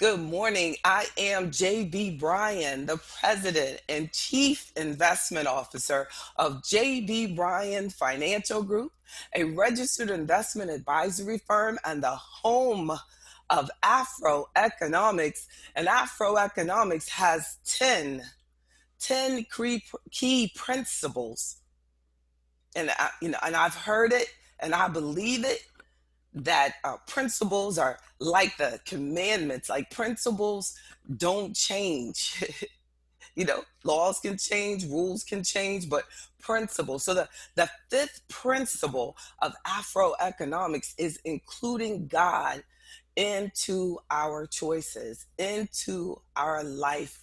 Good morning. I am JB Bryan, the President and Chief Investment Officer of JB Bryan Financial Group, a registered investment advisory firm and the home of AfroEconomics. And AfroEconomics has 10 key principles. And I've heard it and I believe it that principles are like the commandments, like principles don't change. Laws can change, rules can change, but principles. So the fifth principle of Afroeconomics is including God into our choices, into our life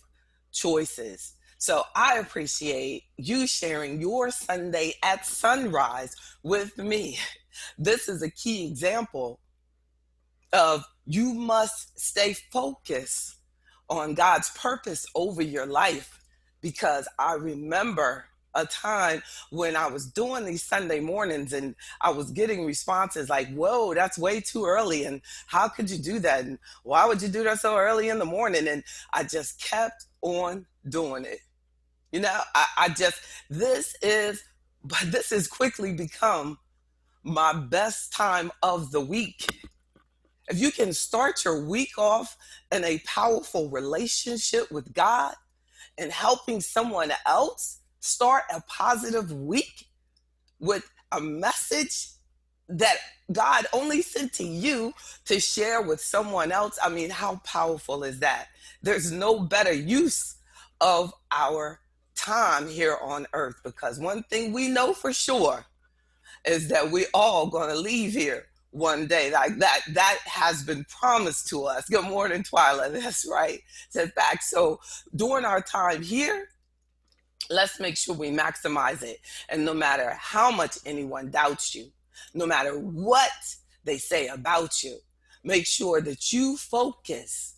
choices. So I appreciate you sharing your Sunday at sunrise with me. This is a key example of you must stay focused on God's purpose over your life, because I remember a time when I was doing these Sunday mornings and I was getting responses like, whoa, that's way too early. And how could you do that? And why would you do that so early in the morning? And I just kept on doing it. I just, this is quickly become my best time of the week. If you can start your week off in a powerful relationship with God and helping someone else start a positive week with a message that God only sent to you to share with someone else, I mean, how powerful is that? There's no better use of our time here on earth, because one thing we know for sure is that we all going to leave here one day. Like that has been promised to us. Good morning, Twyla. That's right. Said back. So during our time here, let's make sure we maximize it. And no matter how much anyone doubts you, no matter what they say about you, make sure that you focus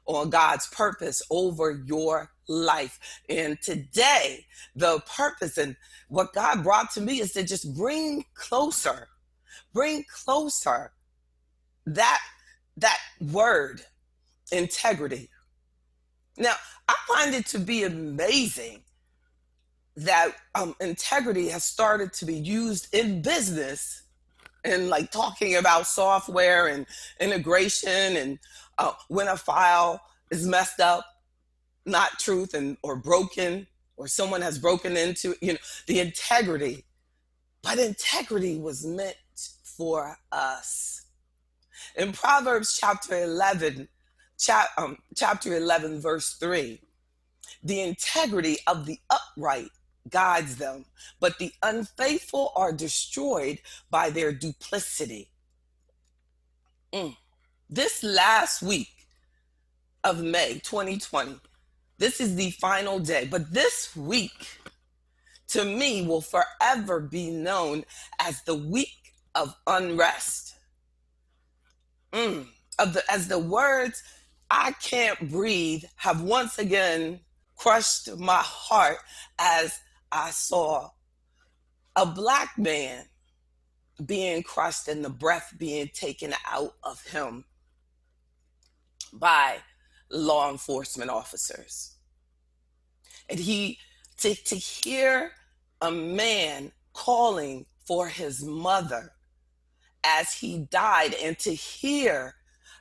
on God's purpose over your life. And today, the purpose and what God brought to me is to just bring closer that word, integrity. Now, I find it to be amazing that integrity has started to be used in business, and like talking about software and integration, and when a file is messed up, not truth, and or broken, or someone has broken into the integrity. But integrity was meant for us. In Proverbs chapter 11 verse 3, the integrity of the upright guides them, but the unfaithful are destroyed by their duplicity. This last week of May 2020, this is the final day, but this week to me will forever be known as the week of unrest. As the words "I can't breathe" have once again crushed my heart, as I saw a Black man being crushed and the breath being taken out of him by law enforcement officers. And to hear a man calling for his mother as he died, and to hear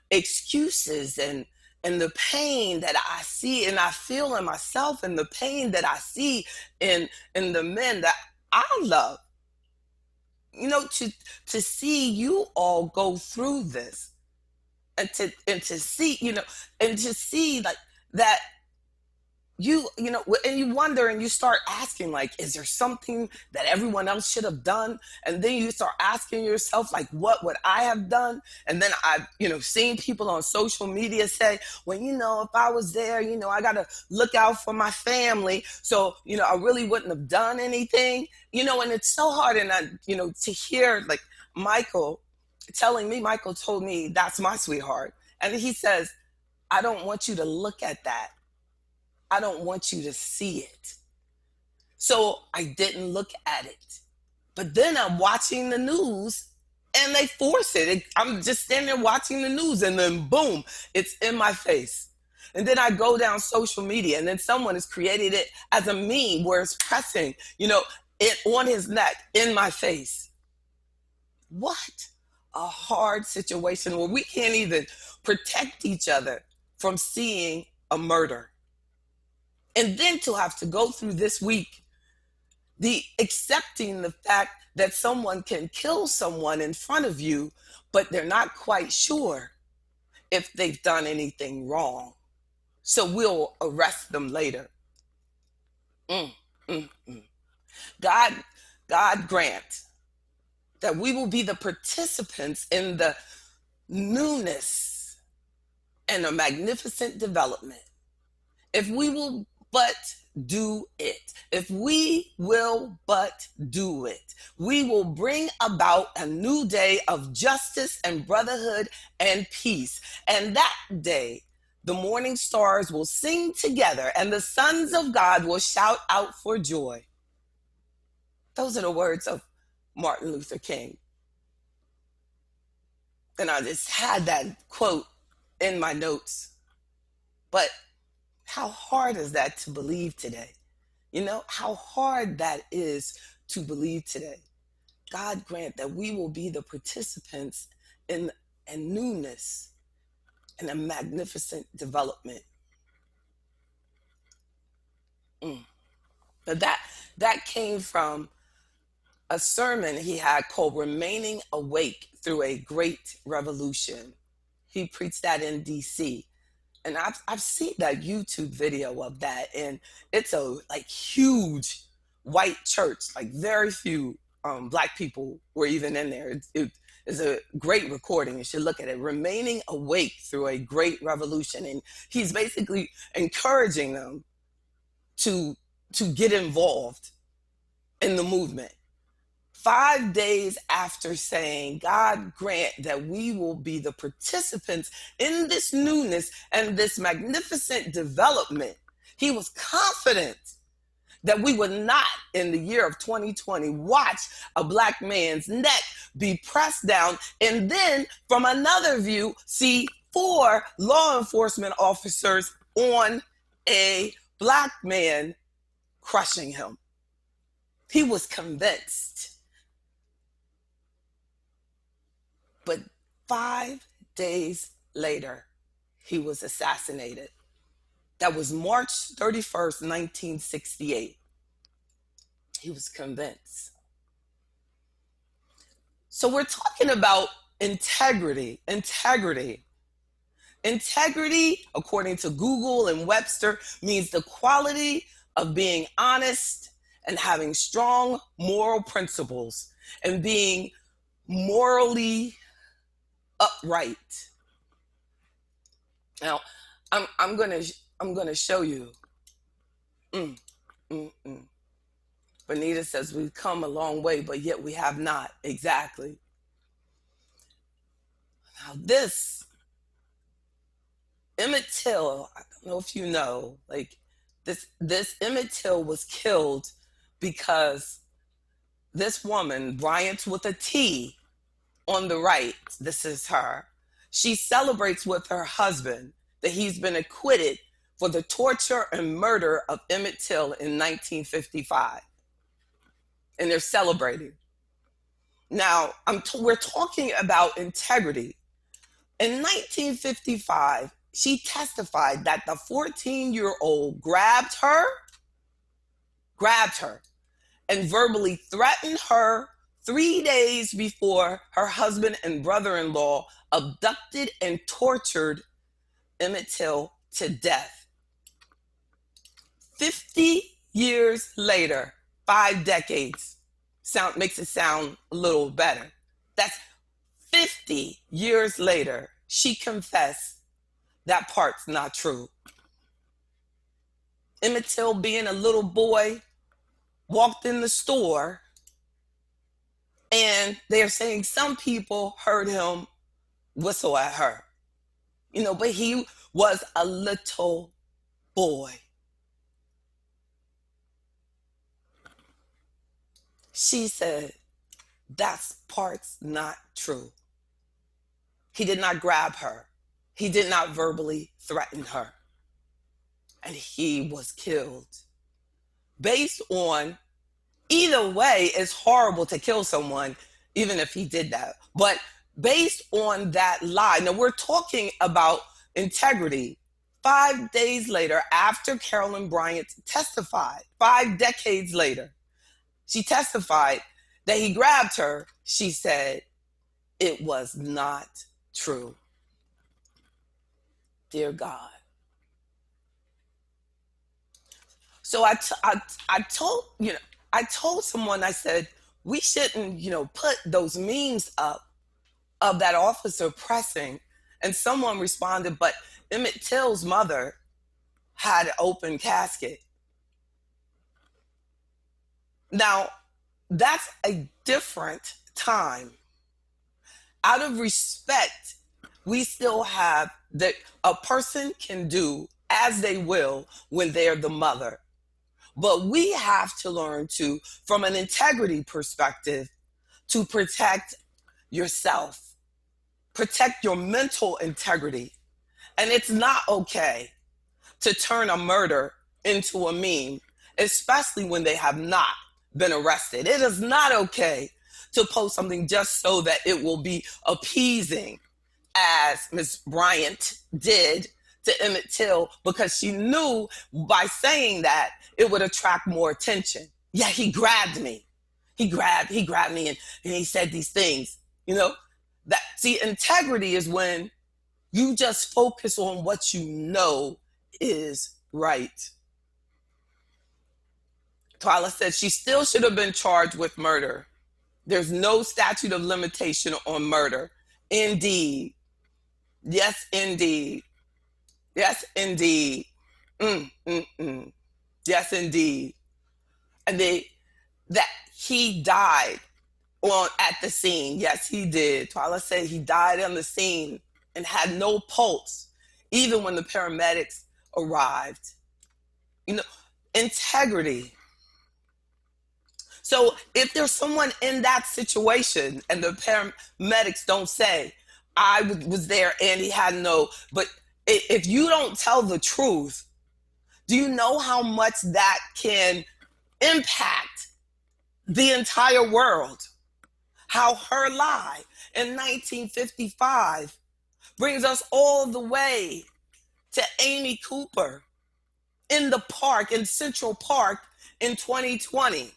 excuses and the pain that I see and I feel in myself, and the pain that I see in the men that I love, to see you all go through this, and to see like that, and you wonder, and you start asking, like, is there something that everyone else should have done? And then you start asking yourself, like, what would I have done? And then I've seen people on social media say, well, if I was there, I gotta look out for my family, so I really wouldn't have done anything, and it's so hard. And I to hear like Michael told me, that's my sweetheart, and he says, I don't want you to look at that. I don't want you to see it. So I didn't look at it. But then I'm watching the news, And they force it. I'm just standing there watching the news, and then boom, it's in my face. And then I go down social media, and then someone has created it as a meme where it's pressing, it on his neck in my face. What a hard situation where we can't even protect each other from seeing a murder. And then to have to go through this week, the accepting the fact that someone can kill someone in front of you, but they're not quite sure if they've done anything wrong. So we'll arrest them later. Mm, mm, mm. God, God grant that we will be the participants in the newness and a magnificent development. If we will but do it, if we will but do it, we will bring about a new day of justice and brotherhood and peace. And that day, the morning stars will sing together and the sons of God will shout out for joy. Those are the words of Martin Luther King. And I just had that quote in my notes. But how hard is that to believe today? How hard that is to believe today. God grant that we will be the participants in a newness and a magnificent development. But that came from a sermon he had called Remaining Awake Through a Great Revolution. He preached that in DC. And I've seen that YouTube video of that, and it's a huge white church, very few black people were even in there. It is a great recording. You should look at it. Remaining Awake Through a Great Revolution, and he's basically encouraging them to get involved in the movement. 5 days after saying, God grant that we will be the participants in this newness and this magnificent development, he was confident that we would not, in the year of 2020, watch a black man's neck be pressed down, and then from another view, see 4 law enforcement officers on a black man crushing him. He was convinced. But 5 days later, he was assassinated. That was March 31st, 1968. He was convinced. So we're talking about integrity. Integrity, according to Google and Webster, means the quality of being honest and having strong moral principles and being morally upright. Now, I'm gonna show you. Benita says we've come a long way, but yet we have not. Exactly. Now this Emmett Till, I don't know if you know, this Emmett Till was killed because this woman, Bryant with a T on the right, this is her. She celebrates with her husband that he's been acquitted for the torture and murder of Emmett Till in 1955. And they're celebrating. Now, we're talking about integrity. In 1955, she testified that the 14-year-old grabbed her, and verbally threatened her 3 days before her husband and brother-in-law abducted and tortured Emmett Till to death. 50 years later, 5 decades, makes it sound a little better. That's 50 years later, she confessed that part's not true. Emmett Till, being a little boy, walked in the store, and they're saying some people heard him whistle at her. But he was a little boy. She said That's part's not true. He did not grab her. He did not verbally threaten her. And he was killed. Based on, either way, it's horrible to kill someone, even if he did that. But based on that lie, now we're talking about integrity. 5 days later, after Carolyn Bryant testified, 5 decades later, she testified that he grabbed her. She said it was not true. Dear God. So I told, I told someone, I said, we shouldn't, put those memes up of that officer pressing. And someone responded, but Emmett Till's mother had an open casket. Now, that's a different time. Out of respect, we still have that a person can do as they will when they're the mother. But we have to learn to, from an integrity perspective, to protect yourself, protect your mental integrity. And it's not okay to turn a murder into a meme, especially when they have not been arrested. It is not okay to post something just so that it will be appeasing, as Ms. Bryant did to Emmett Till, because she knew by saying that it would attract more attention. Yeah, he grabbed me. He grabbed me and he said these things. That, see, integrity is when you just focus on what you know is right. Twyla said she still should have been charged with murder. There's no statute of limitation on murder. Indeed. Yes, indeed. Yes, indeed. Yes, indeed. And that he died at the scene. Yes, he did. Twyla said he died on the scene and had no pulse, even when the paramedics arrived. Integrity. So if there's someone in that situation and the paramedics don't say, I was there and he had no, but if you don't tell the truth, do you know how much that can impact the entire world? How her lie in 1955 brings us all the way to Amy Cooper in the park, in Central Park in 2020.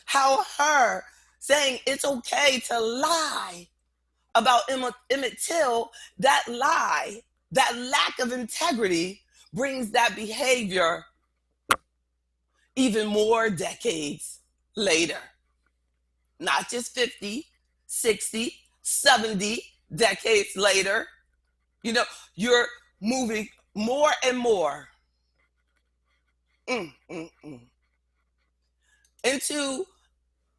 How her saying it's okay to lie about Emmett Till, that lie, that lack of integrity brings that behavior even more decades later. Not just 50, 60, 70 decades later. You're moving more and more into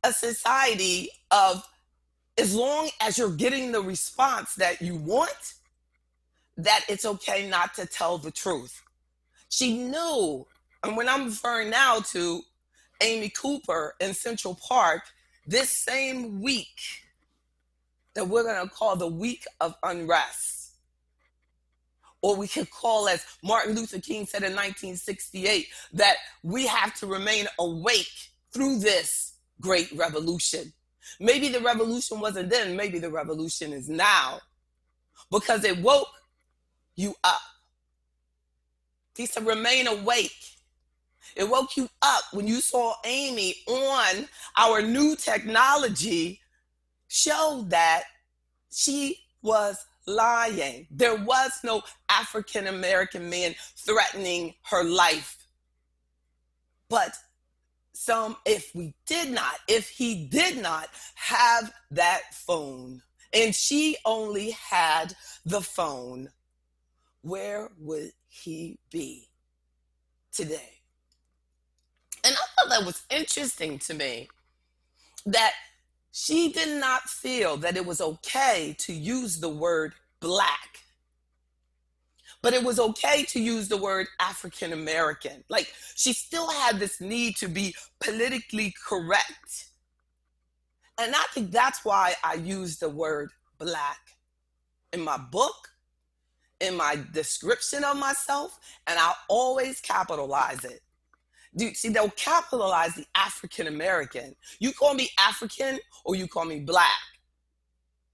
a society of, as long as you're getting the response that you want, that it's okay not to tell the truth. She knew, and when I'm referring now to Amy Cooper in Central Park, this same week that we're going to call the week of unrest, or we could call, as Martin Luther King said in 1968, that we have to remain awake through this great revolution. Maybe the revolution wasn't then, maybe the revolution is now, because it woke you up. He said, remain awake. It woke you up when you saw Amy on our new technology show that she was lying. There was no African American man threatening her life. But if he did not have that phone, and she only had the phone, where would he be today? And I thought that was interesting to me, that she did not feel that it was okay to use the word Black, but it was okay to use the word African American. Like, she still had this need to be politically correct. And I think that's why I use the word black in my book, in my description of myself, and I'll always capitalize it. See, they'll capitalize the African American. You call me African or you call me black.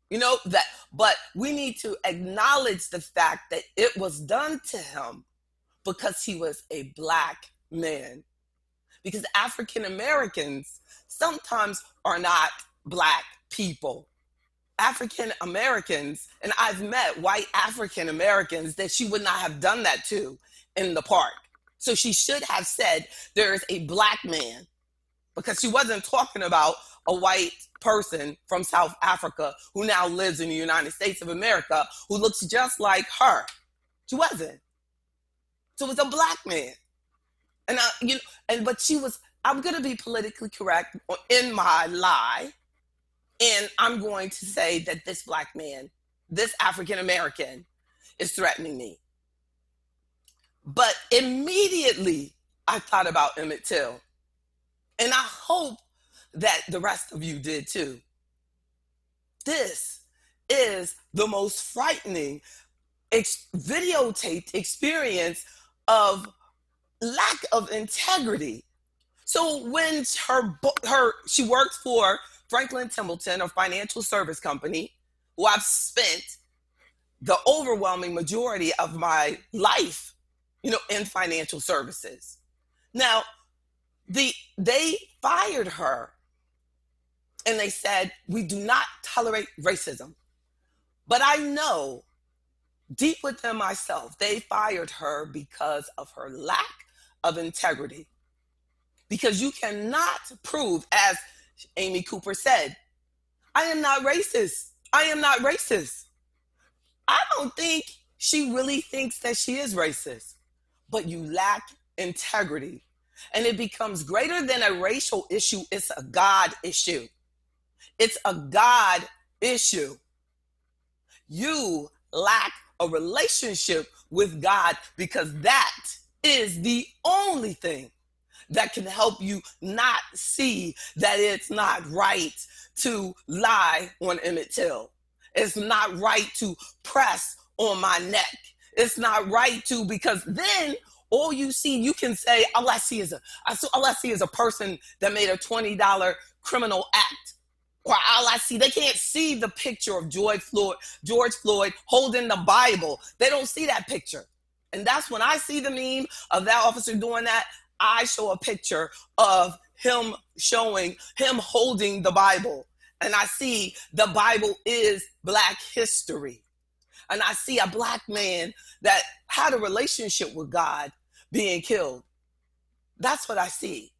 You know that, but we need to acknowledge the fact that it was done to him because he was a black man. Because African Americans sometimes are not black people. African Americans, and I've met white African Americans that she would not have done that to in the park. So she should have said there is a black man, because she wasn't talking about a white person from South Africa who now lives in the United States of America who looks just like her. She wasn't. So it was a black man. And but she was, I'm going to be politically correct in my lie. And I'm going to say that this black man, this African American, is threatening me. But immediately I thought about Emmett Till. And I hope that the rest of you did too. This is the most frightening videotaped experience of lack of integrity. So when she worked for Franklin Templeton, a financial service company, who I've spent the overwhelming majority of my life, in financial services. Now, they fired her and they said, we do not tolerate racism. But I know deep within myself, they fired her because of her lack of integrity. Because you cannot prove, as Amy Cooper said, I am not racist. I am not racist. I don't think she really thinks that she is racist, but you lack integrity. And it becomes greater than a racial issue. It's a God issue. It's a God issue. You lack a relationship with God, because that is the only thing that can help you not see that it's not right to lie on Emmett Till. It's not right to press on my neck. It's not right to, because then all you see, you can say, all I see is a person that made a $20 criminal act. Or all I see, they can't see the picture of George Floyd holding the Bible. They don't see that picture. And that's when I see the meme of that officer doing that, I show a picture of him holding the Bible. And I see the Bible is Black history. And I see a Black man that had a relationship with God being killed. That's what I see.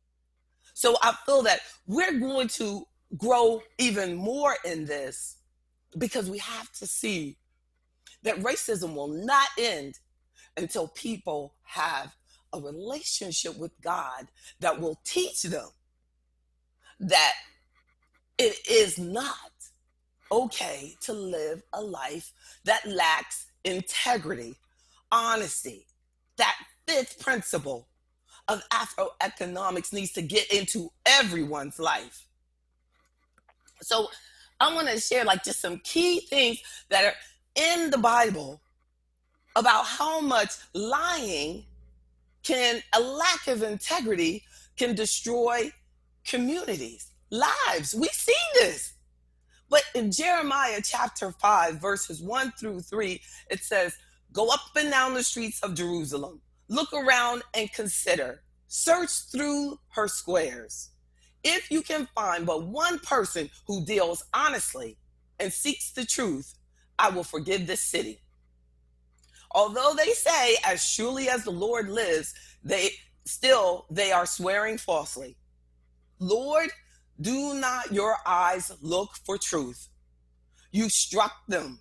So I feel that we're going to grow even more in this, because we have to see that racism will not end until people have a relationship with God that will teach them that it is not okay to live a life that lacks integrity, honesty. That fifth principle of AfroEconomics needs to get into everyone's life. So I want to share just some key things that are in the Bible about how much lying a lack of integrity can destroy communities, lives. We see this. But in Jeremiah chapter 5, verses 1-3, it says, go up and down the streets of Jerusalem, look around and consider, search through her squares. If you can find but one person who deals honestly and seeks the truth, I will forgive this city. Although they say, as surely as the Lord lives, they are swearing falsely. Lord, do not your eyes look for truth? You struck them,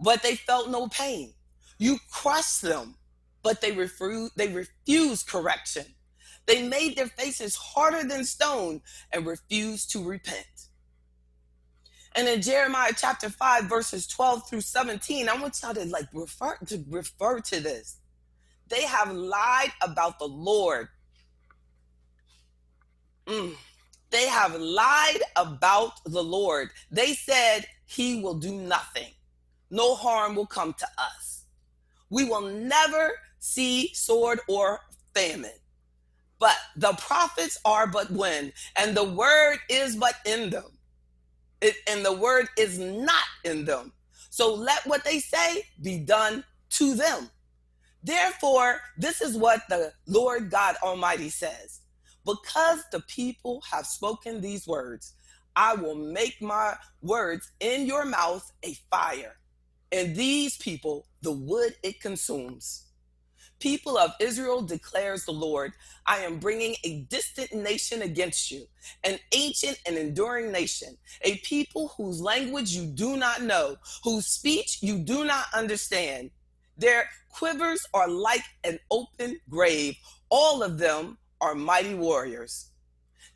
but they felt no pain. You crushed them, but they refused correction. They made their faces harder than stone and refused to repent. And in Jeremiah chapter 5, verses 12-17, I want y'all to refer to this. They have lied about the Lord. They have lied about the Lord. They said he will do nothing. No harm will come to us. We will never see sword or famine. But the prophets are but wind, and the word is but in them. And the word is not in them. So let what they say be done to them. Therefore, this is what the Lord God Almighty says. Because the people have spoken these words, I will make my words in your mouth a fire, and these people the wood it consumes. People of Israel, declares the Lord, I am bringing a distant nation against you, an ancient and enduring nation, a people whose language you do not know, whose speech you do not understand. Their quivers are like an open grave. All of them are mighty warriors.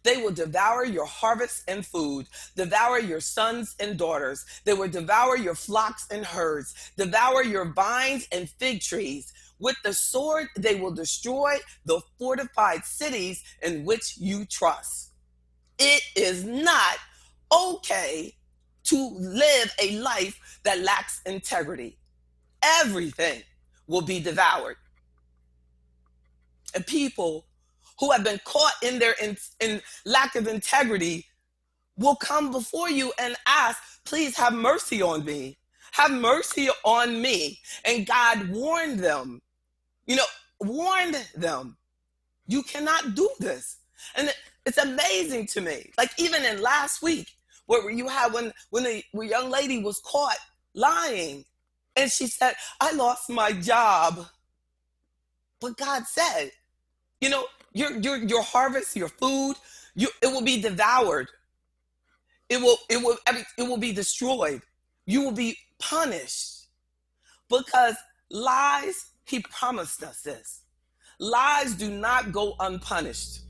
They will devour your harvests and food, devour your sons and daughters. They will devour your flocks and herds, devour your vines and fig trees. With the sword, they will destroy the fortified cities in which you trust. It is not okay to live a life that lacks integrity. Everything will be devoured. And people who have been caught in their in lack of integrity will come before you and ask, please have mercy on me. Have mercy on me. And God warned them, warned them, you cannot do this. And it's amazing to me. Like even in last week, where you had when the young lady was caught lying, and she said, I lost my job. But God said, your harvest, your food, it will be devoured. It will be destroyed. You will be punished because lies, he promised us this. Lies do not go unpunished.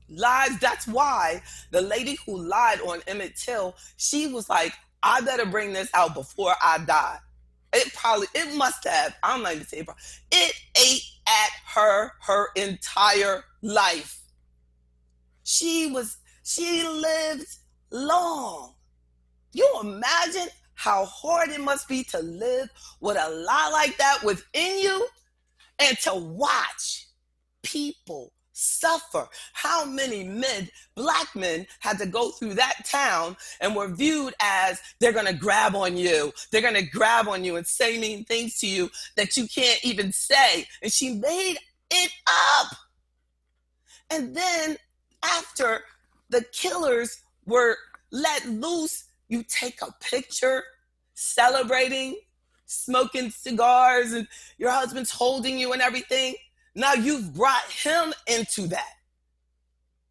Lies, that's why the lady who lied on Emmett Till, she was like, I better bring this out before I die. It must have, I'm not even saying it ate at her entire life. She lived long. You imagine how hard it must be to live with a lie like that within you and to watch people suffer. How many black men had to go through that town and were viewed as they're going to grab on you. They're going to grab on you and say mean things to you that you can't even say. And she made it up. And then after the killers were let loose, you take a picture celebrating, smoking cigars, and your husband's holding you and everything. Now you've brought him into that,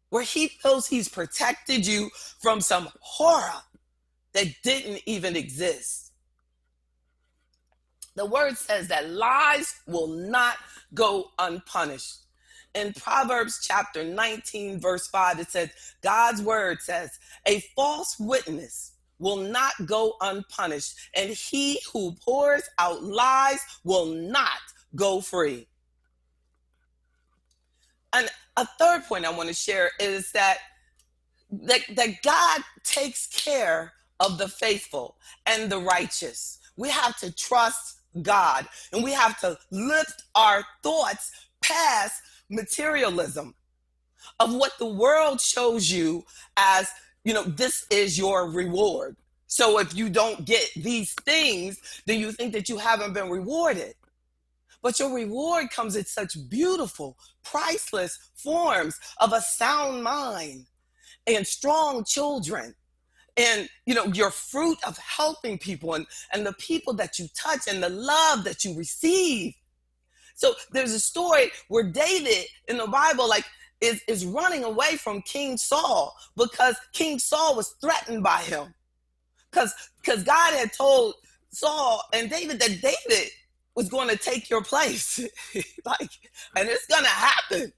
where he feels he's protected you from some horror that didn't even exist. The word says that lies will not go unpunished. In Proverbs chapter 19, verse 5, it says, God's word says, a false witness will not go unpunished, and he who pours out lies will not go free. And a third point I want to share is that God takes care of the faithful and the righteous. We have to trust God, and we have to lift our thoughts past materialism of what the world shows you as, this is your reward. So if you don't get these things, then you think that you haven't been rewarded. But your reward comes in such beautiful, priceless forms of a sound mind and strong children and, your fruit of helping people and the people that you touch and the love that you receive. So there's a story where David in the Bible, is running away from King Saul because King Saul was threatened by him. Because God had told Saul and David that David was going to take your place. And it's going to happen.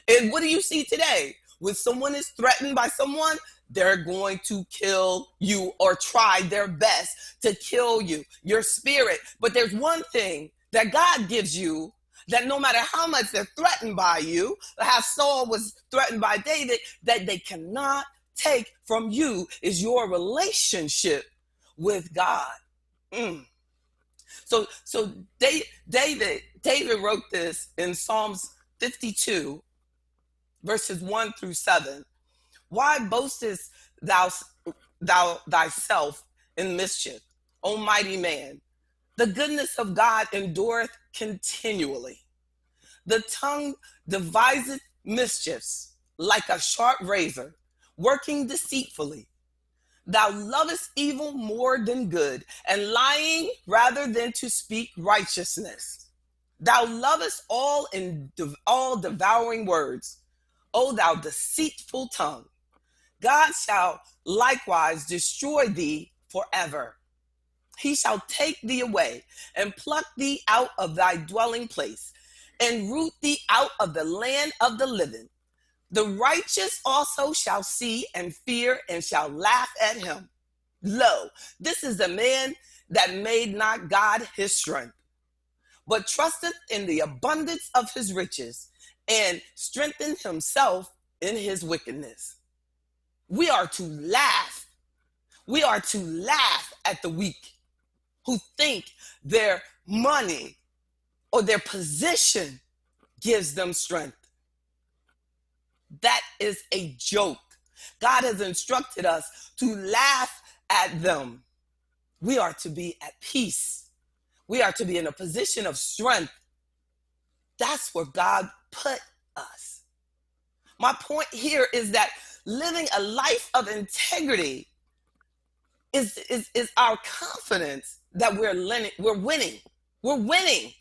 And what do you see today? When someone is threatened by someone, they're going to kill you or try their best to kill you, your spirit. But there's one thing that God gives you, That no matter how much they're threatened by you, how Saul was threatened by David, that they cannot take from you is your relationship with God. Mm. So David wrote this in Psalms 52, verses 1 through 7. Why boastest thou thyself in mischief, O mighty man? The goodness of God endureth continually. The tongue deviseth mischiefs like a sharp razor, working deceitfully. Thou lovest evil more than good, and lying rather than to speak righteousness. Thou lovest all devouring words, O thou deceitful tongue. God shall likewise destroy thee forever. He shall take thee away and pluck thee out of thy dwelling place and root thee out of the land of the living. The righteous also shall see and fear and shall laugh at him. Lo, this is the man that made not God his strength, but trusteth in the abundance of his riches and strengthened himself in his wickedness. We are to laugh. We are to laugh at the weak who think their money or their position gives them strength. That is a joke. God has instructed us to laugh at them. We are to be at peace. We are to be in a position of strength. That's where God put us. My point here is that living a life of integrity is our confidence that we're winning. We're winning.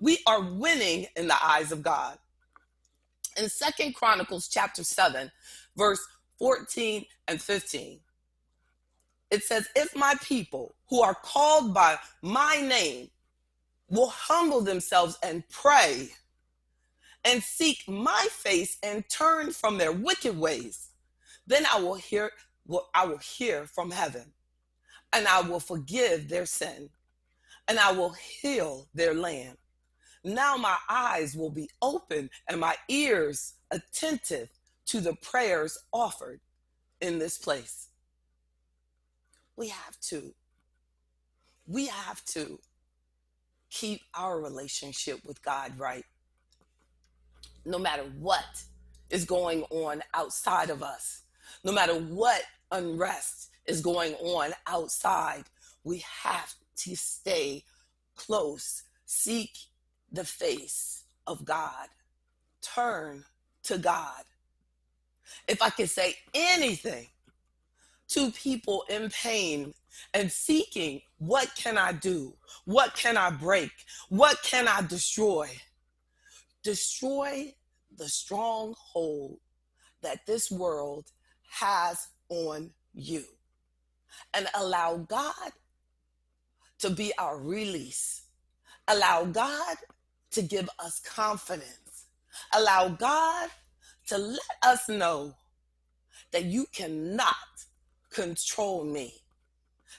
We are winning in the eyes of God. In 2 Chronicles chapter 7, verse 14 and 15, it says, if my people who are called by my name will humble themselves and pray and seek my face and turn from their wicked ways, then I will hear from heaven, and I will forgive their sin, and I will heal their land. Now my eyes will be open and my ears attentive to the prayers offered in this place. We have to keep our relationship with God right. No matter what is going on outside of us, no matter what unrest is going on outside, we have to stay close, seek the face of God, turn to God. If I could say anything to people in pain and seeking, what can I do? What can I break? What can I destroy? Destroy the stronghold that this world has on you, and allow God to be our release. Allow God to give us confidence. Allow God to let us know that you cannot control me.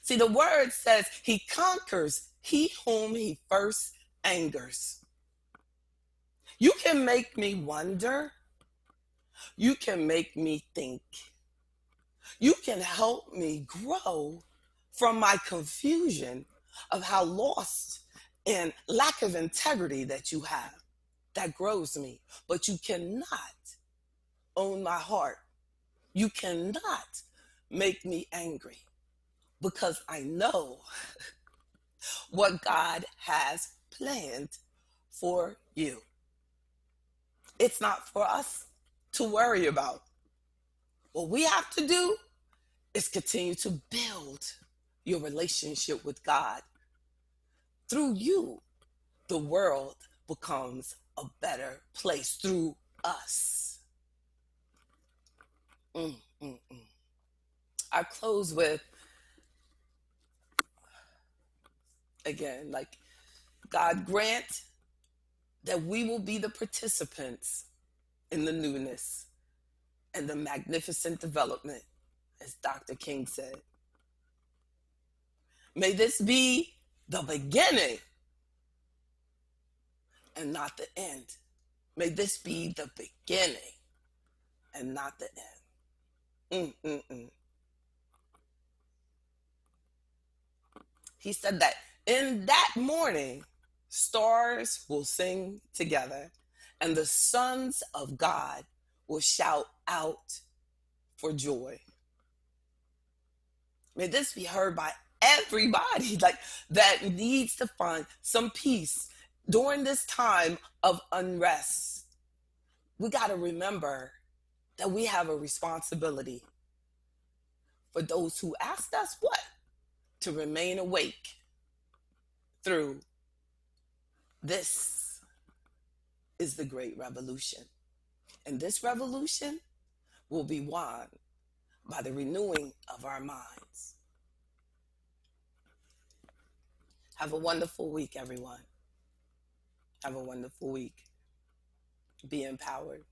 See, the word says he conquers he whom he first angers. You can make me wonder. You can make me think. You can help me grow from my confusion of how lost and lack of integrity that you have. That grows me. But you cannot own my heart. You cannot make me angry, because I know what God has planned for you. It's not for us to worry about. What we have to do is continue to build your relationship with God. Through you, the world becomes a better place through us. I close with, again, like, God grant that we will be the participants in the newness and the magnificent development, as Dr. King said. May this be the beginning, and not the end. May this be the beginning and not the end. Mm-mm-mm. He said that in that morning, stars will sing together, and the sons of God will shout out for joy. May this be heard by everybody like that needs to find some peace during this time of unrest. We got to remember that we have a responsibility for those who asked us what? To remain awake through this is the great revolution. And this revolution will be won by the renewing of our minds. Have a wonderful week, everyone. Have a wonderful week. Be empowered.